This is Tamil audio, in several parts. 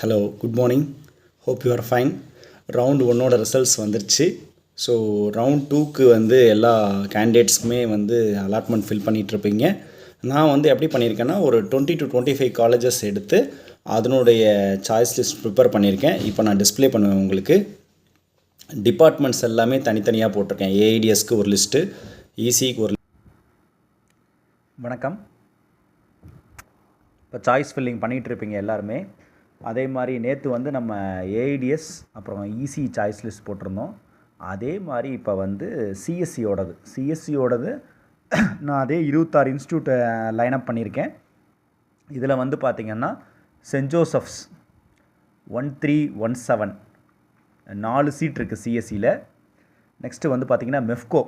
Hello, good morning. Hope you are fine. Round 1ஓட ரிசல்ட்ஸ் வந்துருச்சு. ஸோ ரவுண்ட் 2க்கு எல்லா கேண்டிடேட்ஸ்க்குமே அலாட்மெண்ட் ஃபில் பண்ணிகிட்ருப்பீங்க. நான் எப்படி பண்ணியிருக்கேன்னா, ஒரு 20 to 25 காலேஜஸ் எடுத்து அதனுடைய சாய்ஸ் லிஸ்ட் ப்ரிப்பேர் பண்ணியிருக்கேன். இப்போ நான் டிஸ்பிளே பண்ணுவேன் உங்களுக்கு. டிபார்ட்மெண்ட்ஸ் எல்லாமே தனித்தனியாக போட்டிருக்கேன். ஏஐடிஎஸ்க்கு ஒரு லிஸ்ட்டு, இசிக்கு ஒரு. வணக்கம். இப்போ சாய்ஸ் ஃபில்லிங் பண்ணிகிட்ருப்பீங்க எல்லாருமே. அதே மாதிரி நேற்று நம்ம ஏஐடிஎஸ் அப்புறம் இசி சாய்ஸ் லிஸ்ட் போட்டிருந்தோம். அதே மாதிரி இப்போ சிஎஸ்சியோடது நான் அதே 26 இன்ஸ்டியூட்டை லைனப் பண்ணியிருக்கேன். இதில் பார்த்திங்கன்னா சென்ட் ஜோசப்ஸ் 1317 4 சீட் இருக்குது சிஎஸ்சியில். நெக்ஸ்ட்டு பார்த்திங்கன்னா மெஃப்கோ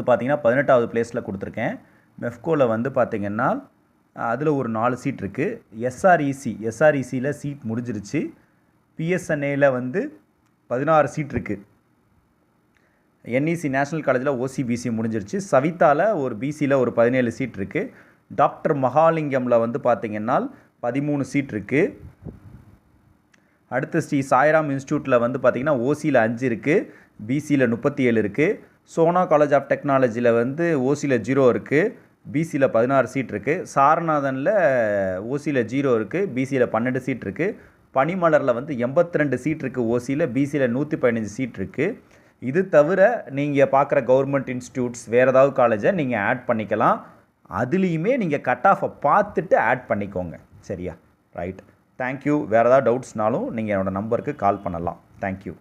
பார்த்திங்கன்னா 18வது பிளேஸில் கொடுத்துருக்கேன். மெஃப்கோவில் பார்த்திங்கன்னா அதில் ஒரு 4 சீட் இருக்குது. எஸ்ஆர்இசியில் சீட் முடிஞ்சிருச்சு. பிஎஸ்என்ஏயில் 16 சீட் இருக்குது. என்இசி நேஷ்னல் காலேஜில் ஓசிபிசி முடிஞ்சிருச்சு. சவிதாவில் ஒரு பிசியில் ஒரு 17 சீட் இருக்குது. டாக்டர் மகாலிங்கமில் பார்த்திங்கன்னா 13 சீட் இருக்குது. அடுத்து ஸ்ரீ சாய்ராம் இன்ஸ்டியூட்டில் பார்த்திங்கன்னா ஓசியில் 5 இருக்குது, பிசியில் 37 இருக்குது. சோனா காலேஜ் ஆஃப் டெக்னாலஜியில் ஓசியில் 0 இருக்குது, பிசியில் 16 சீட் இருக்குது. சாரநாதனில் ஓசியில் 0 இருக்குது, பிசியில் 12 சீட் இருக்குது. பனிமலரில் 82 சீட் இருக்குது ஓசியில், பிசியில் 115 சீட் இருக்குது. இது தவிர நீங்கள் பார்க்குற கவர்மெண்ட் இன்ஸ்டியூட்ஸ் வேறு ஏதாவது காலேஜை நீங்கள் ஆட் பண்ணிக்கலாம். அதுலேயுமே நீங்கள் கட் ஆஃபை பார்த்துட்டு ஆட் பண்ணிக்கோங்க. சரியா? ரைட். தேங்க்யூ. வேறு ஏதாவது டவுட்ஸ்னாலும் நீங்கள் என்னோடய நம்பருக்கு கால் பண்ணலாம். தேங்க்யூ.